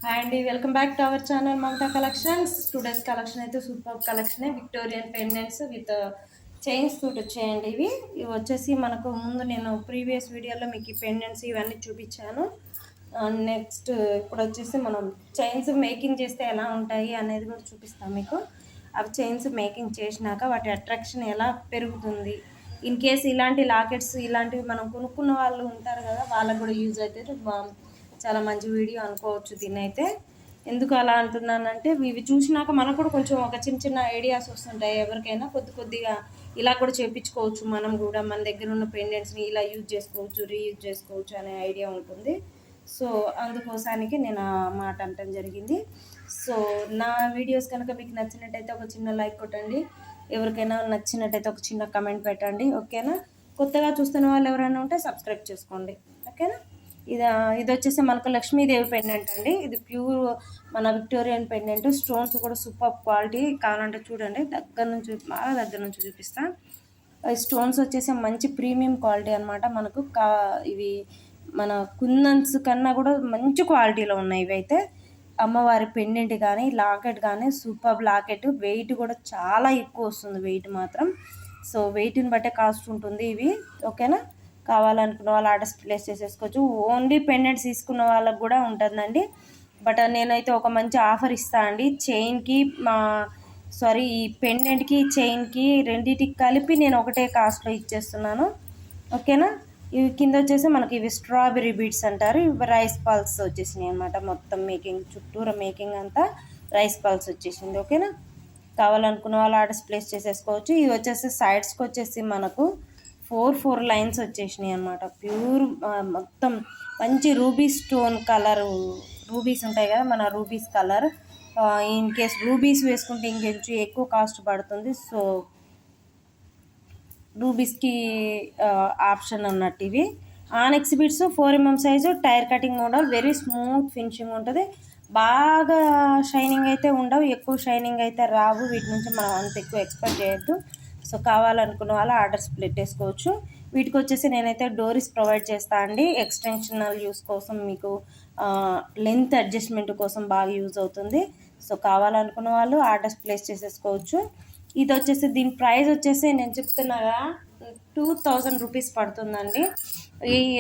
Hi అండి, welcome back to our channel Mamata collections. Today's collection అయితే super collection, Victorian pendants with chains తోటి వచ్చాయండి. ఇవి వచ్చేసి మనకు ముందు నేను ప్రీవియస్ వీడియోలో మీకు ఈ పెండెంట్స్ ఇవన్నీ చూపించాను. నెక్స్ట్ ఇప్పుడు వచ్చేసి మనం చైన్స్ మేకింగ్ చేస్తే ఎలా ఉంటాయి అనేది కూడా చూపిస్తాం మీకు. అవి చైన్స్ మేకింగ్ చేసినాక వాటి అట్రాక్షన్ ఎలా పెరుగుతుంది, ఇన్ కేస్ ఇలాంటి లాకెట్స్ ఇలాంటివి మనం కొనుక్కున్న వాళ్ళు ఉంటారు కదా, వాళ్ళకు కూడా యూజ్ అవుతుంది. చాలా మంచి వీడియో అనుకోవచ్చు దీన్ని అయితే. ఎందుకు అలా అంటున్నానంటే ఇవి చూసినాక మనకు కూడా కొంచెం ఒక చిన్న చిన్న ఐడియాస్ వస్తుంటాయి. ఎవరికైనా కొద్దిగా ఇలా కూడా చేయించుకోవచ్చు, మనం కూడా మన దగ్గర ఉన్న పెండెంట్స్ని ఇలా యూజ్ చేసుకోవచ్చు, రీయూజ్ చేసుకోవచ్చు అనే ఐడియా ఉంటుంది. సో అందుకోసానికి నేను ఆ మాట అనటం జరిగింది. సో నా వీడియోస్ కనుక మీకు నచ్చినట్టయితే ఒక చిన్న లైక్ కొట్టండి, ఎవరికైనా నచ్చినట్టయితే ఒక చిన్న కమెంట్ పెట్టండి, ఓకేనా. కొత్తగా చూస్తున్న వాళ్ళు ఎవరైనా ఉంటే సబ్స్క్రైబ్ చేసుకోండి, ఓకేనా. ఇది వచ్చేసి మనకు లక్ష్మీదేవి పెండెంట్ అండి. ఇది ప్యూర్ మన విక్టోరియన్ పెండెంట్. స్టోన్స్ కూడా సూపర్ క్వాలిటీ. కావాలంటే చూడండి, బాగా దగ్గర నుంచి చూపిస్తా. స్టోన్స్ వచ్చేసి మంచి ప్రీమియం క్వాలిటీ అనమాట. మనకు ఇవి మన కుందన్స్ కన్నా కూడా మంచి క్వాలిటీలో ఉన్నాయి ఇవి అయితే. అమ్మవారి పెండెంట్ కానీ లాకెట్ కానీ సూపర్ లాకెట్. వెయిట్ కూడా చాలా ఎక్కువ వస్తుంది, వెయిట్ మాత్రం. సో వెయిట్ని బట్టే కాస్ట్ ఉంటుంది ఇవి, ఓకేనా. కావాలనుకున్న వాళ్ళు ఆర్డర్స్ ప్లేస్ చేసేసుకోవచ్చు. ఓన్లీ పెండెంట్స్ తీసుకున్న వాళ్ళకు కూడా ఉంటుందండి. బట్ నేనైతే ఒక మంచి ఆఫర్ ఇస్తాను అండి. చైన్కి ఈ పెండెంట్కి చైన్కి రెండింటికి కలిపి నేను ఒకటే కాస్ట్లో ఇచ్చేస్తున్నాను, ఓకేనా. ఇవి కింద వచ్చేసి మనకి ఇవి స్ట్రాబెర్రీ బీడ్స్ అంటారు. ఇవి రైస్ పల్స్ వచ్చేసినాయి అనమాట. మొత్తం మేకింగ్ చుట్టూరా మేకింగ్ అంతా రైస్ పల్స్ వచ్చేసింది, ఓకేనా. కావాలనుకున్న వాళ్ళు ఆర్డర్స్ ప్లేస్ చేసేసుకోవచ్చు. ఇవి వచ్చేసి సైడ్స్కి వచ్చేసి మనకు 4 లైన్స్ వచ్చేసినాయి అనమాట. ప్యూర్ మొత్తం మంచి రూబీ స్టోన్ కలర్. రూబీస్ ఉంటాయి కదా, మన rubies colour. In case rubies వేసుకుంటే ఇంకొంచెం ఎక్కువ కాస్ట్ పడుతుంది. సో రూబీస్కి ఆప్షన్ అన్నట్టు ఇవి. ఆనెక్స్ bits 4mm size, tyre cutting model, very smooth finishing ఉంటుంది. బాగా షైనింగ్ అయితే ఉండవు, ఎక్కువ షైనింగ్ అయితే రావు. వీటి నుంచి మనం అంత ఎక్కువ ఎక్స్పెక్ట్ చేయొద్దు. సో కావాలనుకున్న వాళ్ళు ఆర్డర్స్ పెట్టేసుకోవచ్చు. వీటికి వచ్చేసి నేనైతే డోరీస్ ప్రొవైడ్ చేస్తాను అండి. ఎక్స్టెన్షనల్ యూస్ కోసం, మీకు లెంత్ అడ్జస్ట్మెంట్ కోసం బాగా యూజ్ అవుతుంది. సో కావాలనుకున్న వాళ్ళు ఆర్డర్స్ ప్లేస్ చేసేసుకోవచ్చు. ఇది వచ్చేసి దీని ప్రైస్ వచ్చేసి నేను చెప్తున్నాగా 2000 రూపీస్ పడుతుందండి.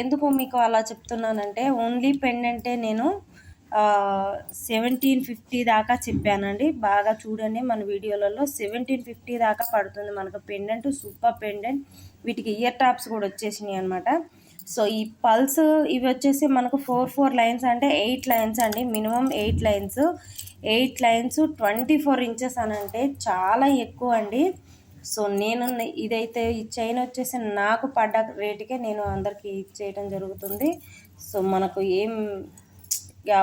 ఎందుకు మీకు అలా చెప్తున్నానంటే ఓన్లీ పెండెంటే నేను 1750 దాకా చెప్పానండి. బాగా చూడండి మన వీడియోలలో 1750 దాకా పడుతుంది మనకు పెండెంట్. Super pendant. వీటికి ఇయర్ టాప్స్ కూడా వచ్చేసినాయి అనమాట. సో ఈ పల్స్ ఇవి వచ్చేసి మనకు 4 లైన్స్ అంటే 8 లైన్స్ అండి. Minimum 8 lines. 8 లైన్స్ 24 ఇంచెస్ అని అంటే చాలా ఎక్కువ అండి. సో నేను ఇదైతే ఈ చైన్ వచ్చేసి నాకు పడ్డ రేటుకే నేను అందరికీ ఇచ్చేయడం జరుగుతుంది. సో మనకు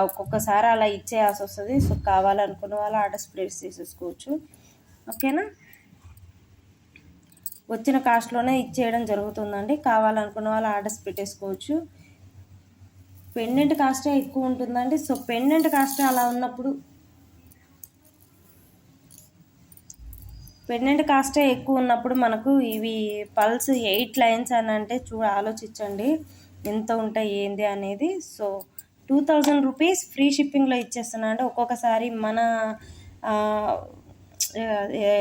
ఒక్కొక్కసారి అలా ఇచ్చేయాల్సి వస్తుంది. సో కావాలనుకున్న వాళ్ళు ఆర్డర్స్ ప్లేస్ చేసేసుకోవచ్చు, ఓకేనా. వచ్చిన కాస్ట్లోనే ఇచ్చేయడం జరుగుతుందండి. కావాలనుకున్న వాళ్ళు ఆర్డర్స్ పెట్టేసుకోవచ్చు. పెండెంట్ కాస్టే ఎక్కువ ఉంటుందండి. సో పెండెంట్ కాస్ట్ అలా ఉన్నప్పుడు మనకు ఇవి పల్స్ 8 లైన్స్ అని అంటే ఆలోచించండి ఎంత ఉంటాయి ఏంది అనేది. సో 2000 రూపీస్ ఫ్రీ షిప్పింగ్లో ఇచ్చేస్తున్నా అంటే ఒక్కొక్కసారి మన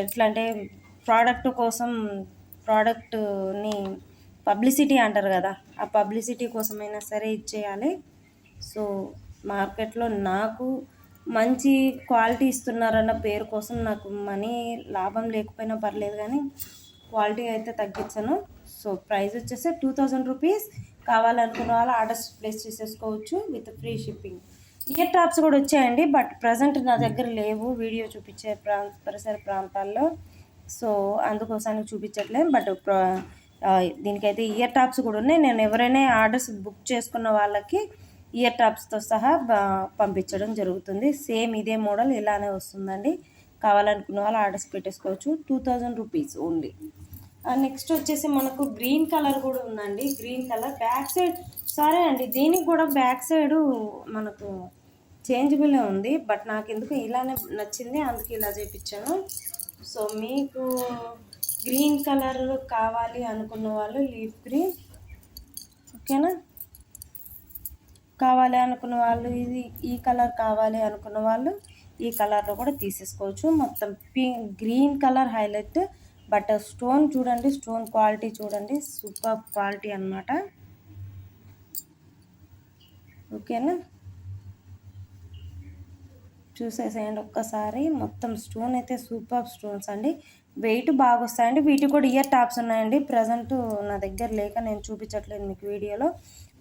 ఎట్లా అంటే ప్రోడక్ట్ని పబ్లిసిటీ అంటారు కదా, ఆ పబ్లిసిటీ కోసమైనా సరే ఇచ్చేయాలి. సో మార్కెట్లో నాకు మంచి క్వాలిటీ ఇస్తున్నారన్న పేరు కోసం నాకు మనీ లాభం లేకపోయినా పర్లేదు, కానీ క్వాలిటీ అయితే తగ్గించను. సో ప్రైస్ వచ్చేసి 2000 రూపీస్. కావాలనుకున్న వాళ్ళు ఆర్డర్స్ ప్లేస్ చేసేసుకోవచ్చు with free shipping. Ear tops కూడా వచ్చాయండి, బట్ ప్రజెంట్ నా దగ్గర లేవు వీడియో చూపించే పరిసర ప్రాంతాల్లో. సో అందుకోసానికి చూపించట్లేదు. బట్ దీనికైతే ఇయర్ టాప్స్ కూడా ఉన్నాయి. నేను ఎవరైనా ఆర్డర్స్ బుక్ చేసుకున్న వాళ్ళకి ఇయర్ టాప్స్తో సహా పంపించడం జరుగుతుంది. సేమ్ ఇదే మోడల్ ఇలానే వస్తుందండి. కావాలనుకున్న వాళ్ళు ఆర్డర్స్ పెట్టేసుకోవచ్చు. 2000 రూపీస్ ఓన్లీ. నెక్స్ట్ వచ్చేసి మనకు గ్రీన్ కలర్ కూడా ఉందండి. గ్రీన్ కలర్ బ్యాక్ సైడ్ సరే అండి, దీనికి కూడా బ్యాక్ సైడు మనకు చేంజబులే ఉంది. బట్ నాకు ఎందుకు ఇలానే నచ్చింది, అందుకే ఇలా చేయించాను. సో మీకు గ్రీన్ కలర్ కావాలి అనుకున్న వాళ్ళు లీఫ్ గ్రీన్, ఓకేనా. కావాలి అనుకున్న వాళ్ళు, ఇది ఈ కలర్ కావాలి అనుకున్న వాళ్ళు ఈ కలర్లో కూడా తీసేసుకోవచ్చు. మొత్తం green colour highlight. But stone చూడండి, స్టోన్ క్వాలిటీ చూడండి, సూపర్ క్వాలిటీ అన్నమాట. ఓకేనా, చూసేసేయండి ఒక్కసారి. మొత్తం స్టోన్ అయితే సూపర్ స్టోన్స్ అండి, వెయిట్ బాగా వస్తాయండి. వీటికి కూడా ఇయర్ టాప్స్ ఉన్నాయండి. ప్రజెంట్ నా దగ్గర లేక నేను చూపించట్లేదు మీకు వీడియోలో,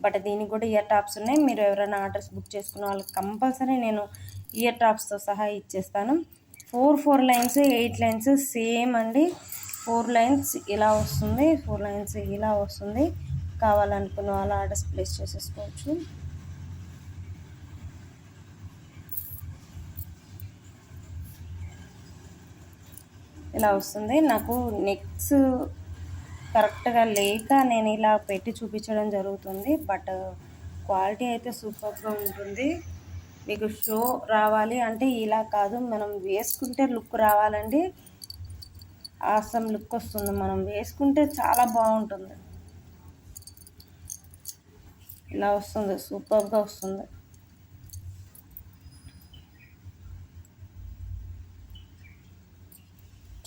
బట్ దీనికి కూడా ఇయర్ టాప్స్ ఉన్నాయి. మీరు ఎవరైనా ఆర్డర్స్ బుక్ చేసుకున్న వాళ్ళకి కంపల్సరీ నేను ఇయర్ టాప్స్తో సహా ఇచ్చేస్తాను. 4 లైన్స్ 8 లైన్స్ సేమ్ అండి. 4 లైన్స్ ఇలా వస్తుంది, 4 లైన్స్ ఇలా వస్తుంది. కావాలనుకున్న వాళ్ళు ఆర్డర్స్ ప్లేస్ చేసేసుకోవచ్చు. ఇలా వస్తుంది. నాకు నెక్స్ కరెక్ట్గా లేక నేను ఇలా పెట్టి చూపించడం జరుగుతుంది. బట్ క్వాలిటీ అయితే సూపర్గా ఉంటుంది. మీకు షో రావాలి అంటే ఇలా కాదు, మనం వేసుకుంటే లుక్ రావాలండి. ఆసమ్ లుక్ వస్తుంది, మనం వేసుకుంటే చాలా బాగుంటుంది. ఇలా వస్తుంది, సూపర్గా వస్తుంది.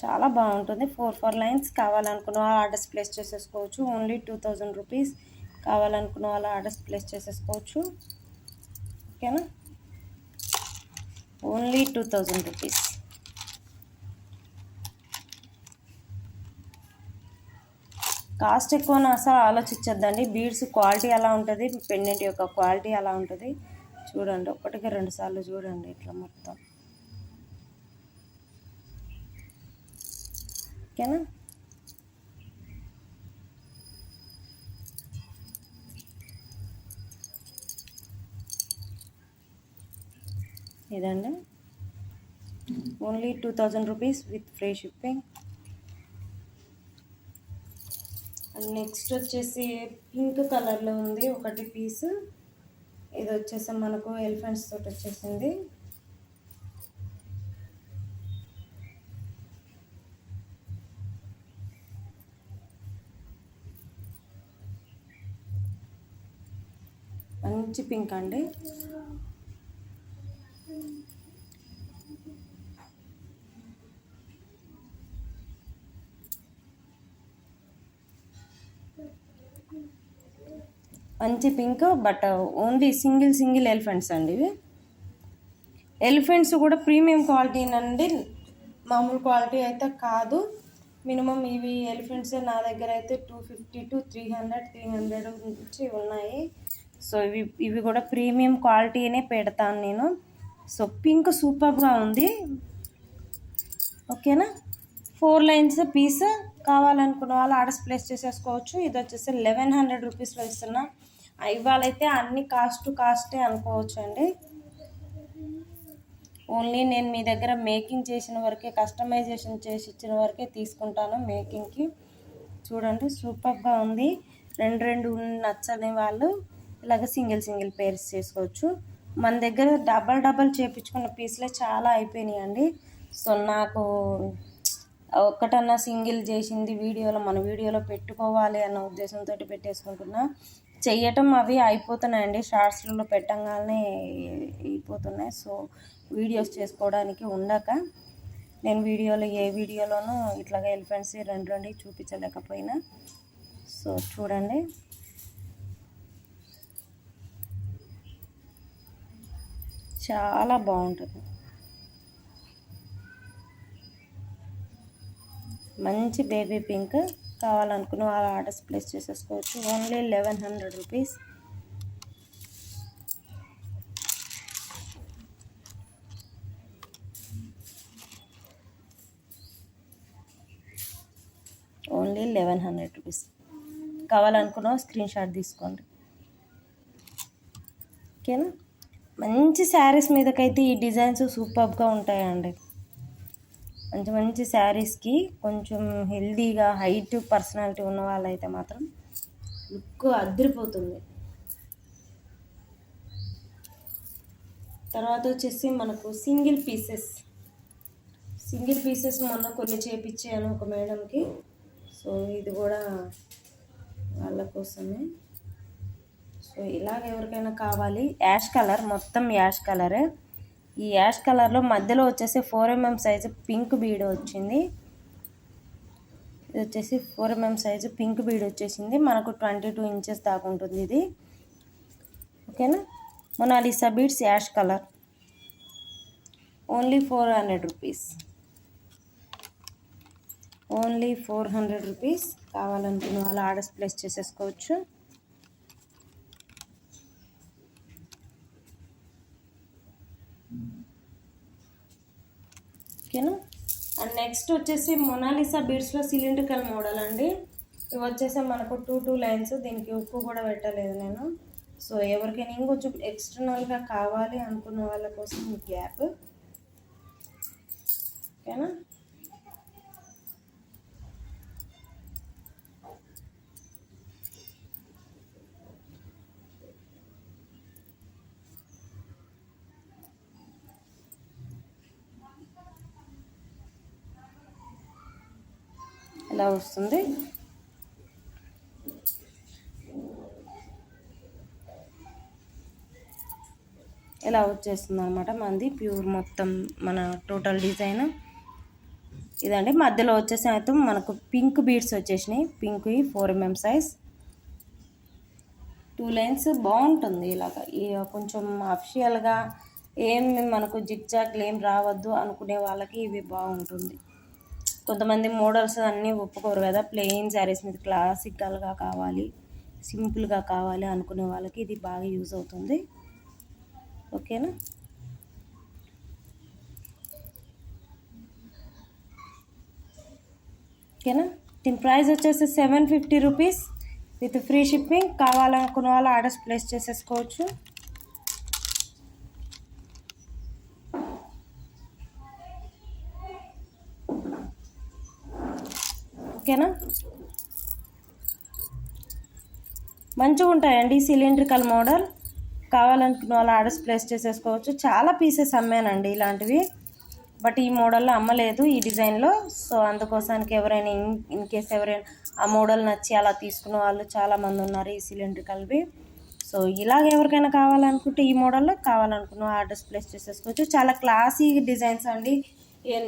చాలా బాగుంటుంది. 4 లైన్స్ కావాలనుకున్న వాళ్ళు ఆర్డర్స్ ప్లేస్ చేసేసుకోవచ్చు. Only 2000 rupees. కావాలనుకున్న వాళ్ళు ఆర్డర్స్ ప్లేస్ చేసేసుకోవచ్చు. ఓకేనా, ఓన్లీ 2000 రూపీస్. కాస్ట్ ఎక్కువని అసలు ఆలోచించద్దండి. బీడ్స్ క్వాలిటీ ఎలా ఉంటుంది, పెండెంట్ యొక్క క్వాలిటీ ఎలా ఉంటుంది చూడండి. ఒకటికి 2 సార్లు చూడండి ఇట్లా మొత్తం. ఓకేనా, ఇదండి only 2000 rupees with free shipping. Next వచ్చేసి పింక్ కలర్లో ఉంది ఒకటి పీస్. ఇది వచ్చేసి మనకు ఎలిఫెంట్స్ తోటి వచ్చేసింది. మంచి పింక్ అండి. మంచి pink, but only single elephants అండి ఇవి. ఎలిఫెంట్స్ కూడా ప్రీమియం క్వాలిటీనండి, మామూలు క్వాలిటీ అయితే కాదు. మినిమం ఇవి ఎలిఫెంట్స్ నా దగ్గర అయితే 250 to 300 నుంచి ఉన్నాయి. సో ఇవి కూడా ప్రీమియం క్వాలిటీనే పెడతాను నేను. సో పింక్ సూపర్గా ఉంది. ఓకేనా, 4 లైన్స్ పీస్. కావాలనుకున్న వాళ్ళు ఆర్డర్స్ ప్లేస్ చేసేసుకోవచ్చు. ఇది వచ్చేసి 1100 రూపీస్లో ఇస్తున్నా. ఇవాళైతే అన్ని కాస్టే అనుకోవచ్చు అండి. ఓన్లీ నేను మీ దగ్గర మేకింగ్ చేసిన వరకే, కస్టమైజేషన్ చేసి ఇచ్చిన వరకే తీసుకుంటాను మేకింగ్కి. చూడండి సూపర్గా ఉంది. 2 నచ్చని వాళ్ళు ఇలాగ సింగిల్ పేర్స్ చేసుకోవచ్చు. మన దగ్గర డబల్ చేపించుకున్న పీస్లే చాలా అయిపోయినాయి అండి. సో నాకు ఒక్కటన్నా సింగిల్ చేసింది మన వీడియోలో పెట్టుకోవాలి అన్న ఉద్దేశంతో పెట్టేసుకుంటున్నా. చెయ్యటం అవి అయిపోతున్నాయండి, షార్ట్స్లలో పెట్టంగానే అయిపోతున్నాయి. సో వీడియోస్ చేసుకోవడానికి ఉండక నేను ఏ వీడియోలోనూ ఇట్లాగా ఎలిఫెంట్స్ 2 చూపించలేకపోయినా. సో చూడండి, చాలా బాగుంటుంది. మంచి బేబీ పింక్. కావాలనుకున్న వాళ్ళ ఆర్డర్స్ ప్లేస్ చేసేసుకోవచ్చు. Only 1100 rupees. Only 1100 rupees. కావాలనుకున్న స్క్రీన్ షాట్ తీసుకోండి. ఓకేనా, మంచి శారీస్ మీదకైతే ఈ డిజైన్స్ సూపర్గా ఉంటాయండి. మంచి శారీస్కి కొంచెం హెల్దీగా హైట్ పర్సనాలిటీ ఉన్న వాళ్ళైతే మాత్రం లుక్ అదిరిపోతుంది. తర్వాత వచ్చేసి మనకు సింగిల్ పీసెస్ మొన్న కొన్ని చేపించాను ఒక మేడంకి. సో ఇది కూడా వాళ్ళ కోసమే. సో సో ఇలాగ ఎవరికైనా కావాలి, యాష్ కలర్, మొత్తం యాష్ కలరే. ఈ యాష్ కలర్లో మధ్యలో వచ్చేసి 4mm సైజు పింక్ బీడ్ వచ్చింది. ఇది వచ్చేసి 4mm సైజు పింక్ బీడ్ వచ్చేసింది. మనకు 22 ఇంచెస్ దాకా ఉంటుంది ఇది. ఓకేనా. Mona Lisa beads ash colour, only 400 rupees. Only 400 rupees. కావాలనుకున్న వాళ్ళు ఆర్డర్స్ ప్లేస్ చేసేసుకోవచ్చు. ఓకేనా. అండ్ నెక్స్ట్ వచ్చేసి మొనాలిసా బీడ్స్లో సిలిండ్రికల్ మోడల్ అండి. ఇవి వచ్చేసి మనకు 2 లైన్స్. దీనికి ఉక్కు కూడా పెట్టలేదు నేను. సో ఎవరికైనా ఇంకొంచెం ఎక్స్టర్నల్గా కావాలి అనుకున్న వాళ్ళ కోసం ఈ గ్యాప్. ఓకేనా. ఇలా వస్తుంది. ఇలా వచ్చేస్తుంది అనమాట మనది ప్యూర్ మొత్తం మన టోటల్ డిజైన్ ఇదండి. మధ్యలో వచ్చేసి అయితే మనకు పింక్ బీడ్స్ వచ్చేసినాయి. Pink 4mm size 2 lines. బాగుంటుంది ఇలాగ. కొంచెం అఫిషియల్గా ఏం మనకు జిగ్జాగ్లు ఏం రావద్దు అనుకునే వాళ్ళకి ఇవి బాగుంటుంది. కొంతమంది మోడల్స్ అన్నీ ఒప్పుకోరు కదా, ప్లెయిన్ శారీస్ మీద క్లాసికల్గా కావాలి, సింపుల్గా కావాలి అనుకునే వాళ్ళకి ఇది బాగా యూజ్ అవుతుంది. ఓకేనా. ఓకేనా. దీని ప్రైస్ వచ్చేసి 750 రూపీస్ విత్ ఫ్రీ షిప్పింగ్. కావాలనుకున్న వాళ్ళు ఆర్డర్స్ ప్లేస్ చేసేసుకోవచ్చు. ఓకేనా. మంచిగా ఉంటాయండి సిలిండ్రికల్ మోడల్. కావాలనుకున్న వాళ్ళు ఆర్డర్స్ ప్లేస్ చేసేసుకోవచ్చు. చాలా పీసెస్ అమ్మానండి ఇలాంటివి, బట్ ఈ మోడల్లో అమ్మలేదు ఈ డిజైన్లో. సో అందుకోసానికి ఎవరైనా ఇన్ కేస్ ఎవరైనా ఆ మోడల్ నచ్చి అలా తీసుకున్న వాళ్ళు చాలామంది ఉన్నారు ఈ సిలిండ్రికల్వి. సో ఇలాగ ఎవరికైనా కావాలనుకుంటే ఈ మోడల్లో కావాలనుకున్న ఆర్డర్స్ ప్లేస్ చేసేసుకోవచ్చు. చాలా క్లాసీ డిజైన్స్ అండి.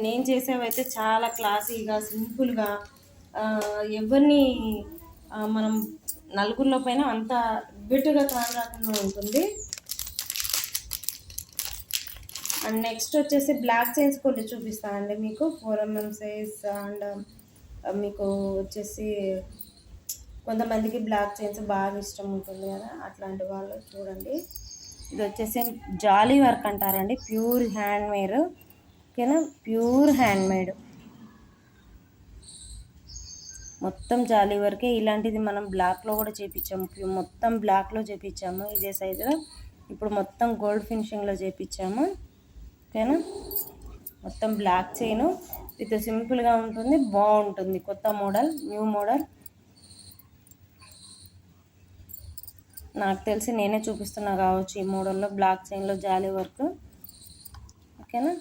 నేను చేసేవైతే చాలా క్లాసీగా, సింపుల్గా, ఎవరిని మనం నలుగురిలో పైన అంత బిట్టుగా కానరాకుండా ఉంటుంది. అండ్ నెక్స్ట్ వచ్చేసి బ్లాక్ చైన్స్ కొన్ని చూపిస్తానండి మీకు. 4mm size. అండ్ మీకు వచ్చేసి కొంతమందికి బ్లాక్ చైన్స్ బాగా ఇష్టం ఉంటుంది కదా, అట్లాంటి వాళ్ళు చూడండి. ఇది వచ్చేసి జాలీ వర్క్ అంటారండి, ప్యూర్ హ్యాండ్మేడ్. ఓకేనా. ప్యూర్ హ్యాండ్మేడ్ మొత్తం జాలీ వర్కే. ఇలాంటిది మనం బ్లాక్లో కూడా చేయించాము, మొత్తం బ్లాక్లో చేయించాము ఇదే సైజులో. ఇప్పుడు మొత్తం గోల్డ్ ఫినిషింగ్లో చేయించాము. ఓకేనా. మొత్తం బ్లాక్ చైన్ విత్ సింపుల్గా ఉంటుంది, బాగుంటుంది. కొత్త మోడల్, న్యూ మోడల్. నాకు తెలిసి నేనే చూపిస్తున్నా కావచ్చు ఈ మోడల్లో బ్లాక్ చైన్లో జాలీ వర్క్. ఓకేనా.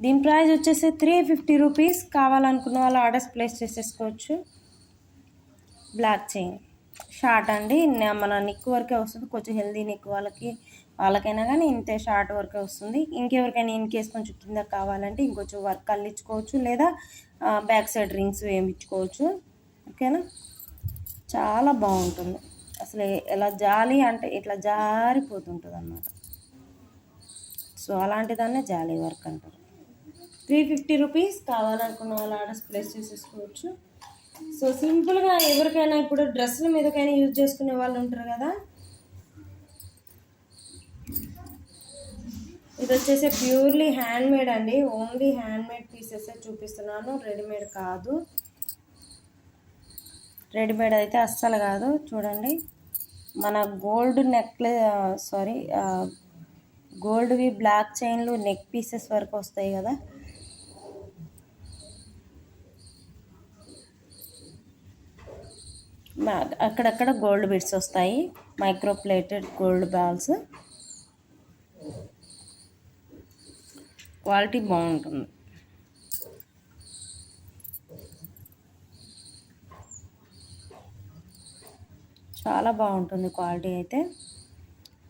దీని ప్రైస్ వచ్చేసి 350 రూపీస్. కావాలనుకున్న వాళ్ళు ఆర్డర్స్ ప్లేస్ చేసేసుకోవచ్చు. బ్లాక్ చైన్ షార్ట్ అండి, మన నెక్ వరకే వస్తుంది. కొంచెం హెల్దీ నెక్ వాళ్ళకైనా కానీ ఇంతే షార్ట్ వరకే వస్తుంది. ఇంకెవరికైనా ఇన్ కేస్ కొంచెం కింద కావాలంటే ఇంకొంచెం వర్క్ అల్లించుకోవచ్చు, లేదా బ్యాక్ సైడ్ రింగ్స్ వేయించుకోవచ్చు. ఓకేనా. చాలా బాగుంటుంది అసలు. ఎలా జాలీ అంటే ఇట్లా జారిపోతుంటుంది అన్నమాట. సో అలాంటి దాన్నే జాలీ వర్క్ అంటారు. 350 రూపీస్. కావాలనుకున్న వాళ్ళు ఆర్డర్స్ ప్లేస్ చేసేసుకోవచ్చు. సో సింపుల్గా ఎవరికైనా ఇప్పుడు డ్రెస్సుల మీదకైనా యూజ్ చేసుకునే వాళ్ళు ఉంటారు కదా. ఇది వచ్చేసి ప్యూర్లీ హ్యాండ్మేడ్ అండి. ఓన్లీ హ్యాండ్మేడ్ పీసెస్ చూపిస్తున్నాను, రెడీమేడ్ కాదు. రెడీమేడ్ అయితే అస్సలు కాదు. చూడండి, మన గోల్డ్ గోల్డ్వి బ్లాక్ చైన్లు నెక్ పీసెస్ వరకు వస్తాయి కదా. అక్కడక్కడ గోల్డ్ బిట్స్ వస్తాయి, micro plated gold balls. Quality బాగుంటుంది. చాలా బాగుంటుంది క్వాలిటీ అయితే.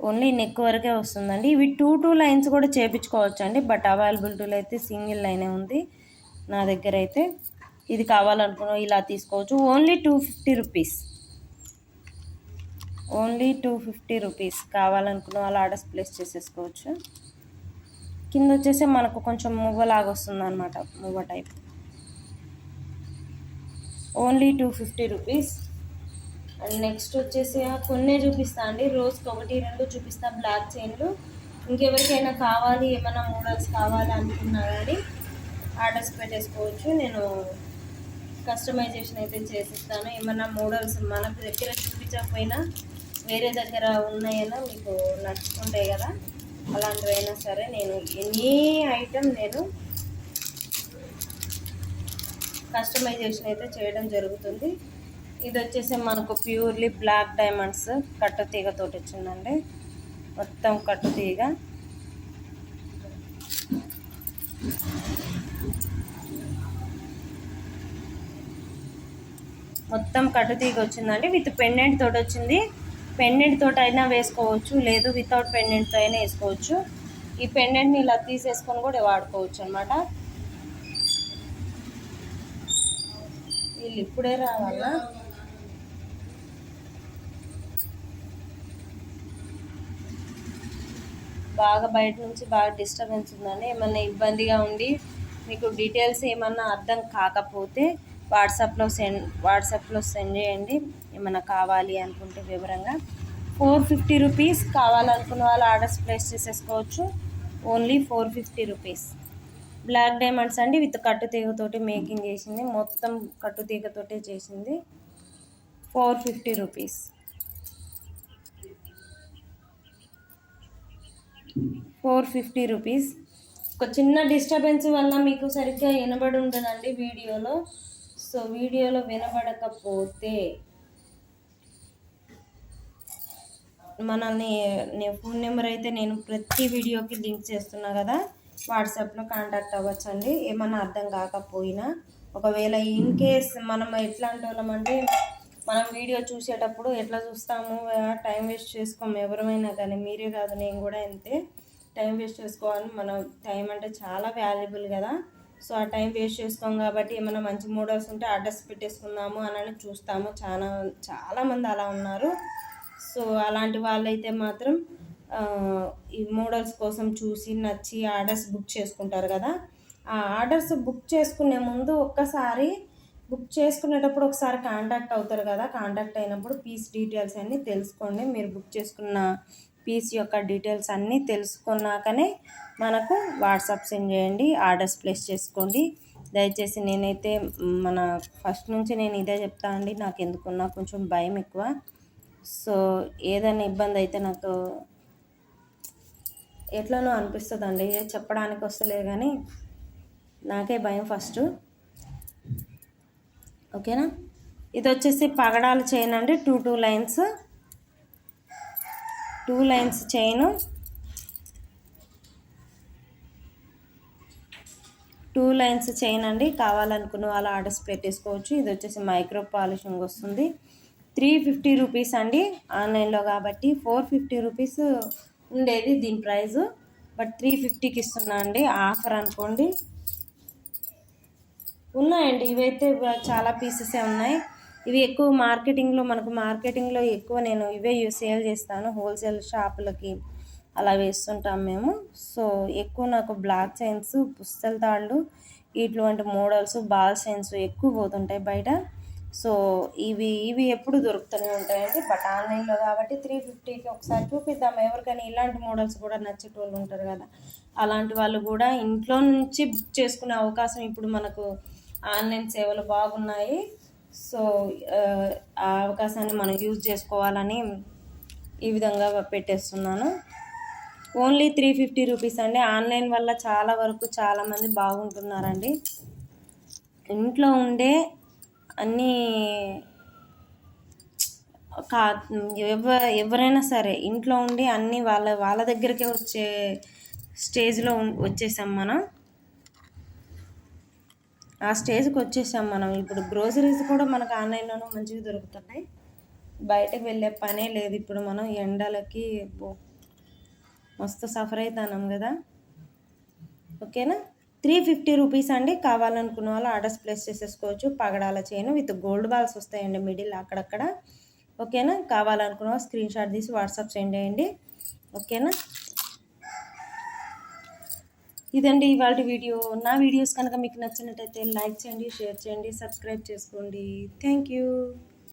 ఓన్లీ నెక్ వరకే వస్తుందండి. ఇవి టూ లైన్స్ కూడా చేయించుకోవచ్చు అండి, బట్ అవైలబిలిటీలో అయితే సింగిల్ లైనే ఉంది నా దగ్గర అయితే. ఇది కావాలనుకున్న ఇలా తీసుకోవచ్చు. Only 250 rupees, only 250 rupees. కావాలనుకున్న వాళ్ళు ఆర్డర్స్ ప్లేస్ చేసేసుకోవచ్చు. కింద వచ్చేసి మనకు కొంచెం మువ్వలాగా వస్తుంది అనమాట, మువ్వ type. Only 250 rupees. And next వచ్చేసి కొన్నే చూపిస్తా అండి, రోజుకి 1-2 చూపిస్తా బ్లాక్ చైన్లు. ఇంకెవరికైనా కావాలి, ఏమైనా మోడల్స్ కావాలి అనుకున్నా కానీ ఆర్డర్స్ పెట్టేసుకోవచ్చు. నేను కస్టమైజేషన్ అయితే చేసిస్తాను. ఏమన్నా మోడల్స్ మనకు దగ్గర చూపించకపోయినా వేరే దగ్గర ఉన్నాయన్నా మీకు నచ్చుకుంటాయి కదా, అలాంటివైనా సరే నేను ఎనీ ఐటమ్ నేను కస్టమైజేషన్ అయితే చేయడం జరుగుతుంది. ఇది వచ్చేసి మనకు ప్యూర్లీ బ్లాక్ డైమండ్స్ కట్టు తీగతో వచ్చిందండి, మొత్తం కట్టు తీగ. మొత్తం కట్టు తీగ వచ్చిందండి, విత్ పెండెంట్ తోటి వచ్చింది. పెండెంట్ తోటి అయినా వేసుకోవచ్చు, లేదు వితౌట్ పెండెంట్తో అయినా వేసుకోవచ్చు. ఈ పెండెంట్ని ఇలా తీసేసుకొని కూడా వాడుకోవచ్చు అనమాట. వీళ్ళు ఇప్పుడే రావాలా? బాగా బయట నుంచి బాగా డిస్టర్బెన్స్ ఉందండి. ఏమన్నా ఇబ్బందిగా ఉండి మీకు డీటెయిల్స్ ఏమన్నా అర్థం కాకపోతే వాట్సాప్లో సెండ్ చేయండి, ఏమన్నా కావాలి అనుకుంటే వివరంగా. 450 రూపీస్. కావాలనుకున్న వాళ్ళు ఆర్డర్స్ ప్లేస్ చేసేసుకోవచ్చు. Only 450 rupees. బ్లాక్ డైమండ్స్ అండి, విత్ కట్టు తీగతోటి మేకింగ్ చేసింది, మొత్తం కట్టు తీగతోటే చేసింది. 450 రూపీస్. 450 రూపీస్. ఒక చిన్న డిస్టర్బెన్స్ వల్ల మీకు సరిగ్గా వినబడి ఉంటుందండి వీడియోలో. సో వీడియోలో వినబడకపోతే మనల్ని ఫోన్ నెంబర్ అయితే నేను ప్రతి వీడియోకి లింక్ చేస్తున్నా కదా, వాట్సాప్లో కాంటాక్ట్ అవ్వచ్చు అండి. ఏమన్నా అర్థం కాకపోయినా, ఒకవేళ ఇన్ కేస్ మనం ఎట్లాంటి వాళ్ళమంటే మనం వీడియో చూసేటప్పుడు ఎట్లా చూస్తాము, టైం వేస్ట్ చేసుకోము ఎవరమైనా కానీ, మీరే కాదు నేను కూడా అంతే. టైం వేస్ట్ చేసుకోవాలి, మన టైం అంటే చాలా వాల్యుబుల్ కదా. సో ఆ టైం వేస్ట్ చేసుకోం కాబట్టి ఏమైనా మంచి మోడల్స్ ఉంటే ఆర్డర్స్ పెట్టేసుకుందాము అని చూస్తాము. చాలామంది అలా ఉన్నారు. సో అలాంటి వాళ్ళైతే మాత్రం ఈ మోడల్స్ కోసం చూసి నచ్చి ఆర్డర్స్ బుక్ చేసుకుంటారు కదా. ఆ ఆర్డర్స్ బుక్ చేసుకునే ముందు ఒక్కసారి బుక్ చేసుకునేటప్పుడు ఒకసారి కాంటాక్ట్ అవుతారు కదా. కాంటాక్ట్ అయినప్పుడు పీస్ డీటెయిల్స్ అన్నీ తెలుసుకోండి. మీరు బుక్ చేసుకున్న పీస్ యొక్క డీటెయిల్స్ అన్నీ తెలుసుకున్నాకనే మనకు వాట్సాప్ సెండ్ చేయండి, ఆర్డర్స్ ప్లేస్ చేసుకోండి. దయచేసి నేనైతే ఫస్ట్ నుంచి నేను ఇదే చెప్తా అండి, నాకు ఎందుకున్నా కొంచెం భయం ఎక్కువ. సో ఏదైనా ఇబ్బంది అయితే నాకు ఎట్లనో అనిపిస్తుంది అండి, చెప్పడానికి వస్తలేదు కానీ నాకే భయం ఫస్ట్. ఓకేనా. ఇది వచ్చేసి పగడాల చైన్ అండి, two lines chain, 2 lines chain అండి. కావాలనుకున్న వాళ్ళు ఆర్డర్స్ పెట్టేసుకోవచ్చు. ఇది వచ్చేసి మైక్రో పాలిషింగ్ వస్తుంది. 350 రూపీస్ అండి ఆన్లైన్లో కాబట్టి. 450 రూపీస్ ఉండేది దీని ప్రైజు, బట్ 350కి ఇస్తున్నా అండి, ఆఫర్ అనుకోండి. ఉన్నాయండి ఇవైతే చాలా పీసెసే ఉన్నాయి. ఇవి ఎక్కువ మార్కెటింగ్లో ఎక్కువ నేను ఇవే సేల్ చేస్తాను, హోల్సేల్ షాపులకి అలా వేస్తుంటాం మేము. సో ఎక్కువ నాకు బ్లాక్ చైన్స్, పుస్తల తాళ్ళు, ఇటువంటి మోడల్స్, బాల్ చైన్స్ ఎక్కువ పోతుంటాయి బయట. సో ఇవి ఎప్పుడు దొరుకుతూనే ఉంటాయండి, బట్ ఆన్లైన్లో కాబట్టి 350కి ఒకసారి చూపిద్దాం. ఎవరికైనా ఇలాంటి మోడల్స్ కూడా నచ్చేటోళ్ళు ఉంటారు కదా, అలాంటి వాళ్ళు కూడా ఇంట్లో నుంచి బుక్ చేసుకునే అవకాశం ఇప్పుడు మనకు ఆన్లైన్ సేవలు బాగున్నాయి. సో ఆ అవకాశాన్ని మనం యూజ్ చేసుకోవాలని ఈ విధంగా పెట్టేస్తున్నాను. ఓన్లీ 350 రూపీస్ అండి. ఆన్లైన్ వల్ల చాలామంది బాగుంటున్నారండి. ఇంట్లో ఉండే అన్నీ ఎవరైనా సరే ఇంట్లో ఉండి అన్నీ వాళ్ళ దగ్గరికే వచ్చే స్టేజ్లో వచ్చేసాం మనం. ఆ స్టేజ్కి వచ్చేసాం మనం. ఇప్పుడు గ్రోసరీస్ కూడా మనకు ఆన్లైన్లోనూ మంచిగా దొరుకుతున్నాయి. బయటకు వెళ్ళే పనే లేదు ఇప్పుడు. మనం ఎండలకి మస్తు సఫర్ అవుతున్నాం కదా. ఓకేనా, 350 రూపీస్ అండి. కావాలనుకున్న వాళ్ళు ఆర్డర్స్ ప్లేస్ చేసేసుకోవచ్చు. పగడాల చైన్ విత్ గోల్డ్ బాల్స్ వస్తాయండి మిడిల్ అక్కడక్కడ. ఓకేనా, కావాలనుకున్న వాళ్ళు స్క్రీన్ షాట్ తీసి వాట్సాప్ సెండ్ చేయండి. ఓకేనా, ఇదండి ఇవాళ వీడియో. నా వీడియోస్ కనుక మీకు నచ్చినట్టయితే లైక్ చేయండి, షేర్ చేయండి, సబ్స్క్రైబ్ చేసుకోండి. Thank you.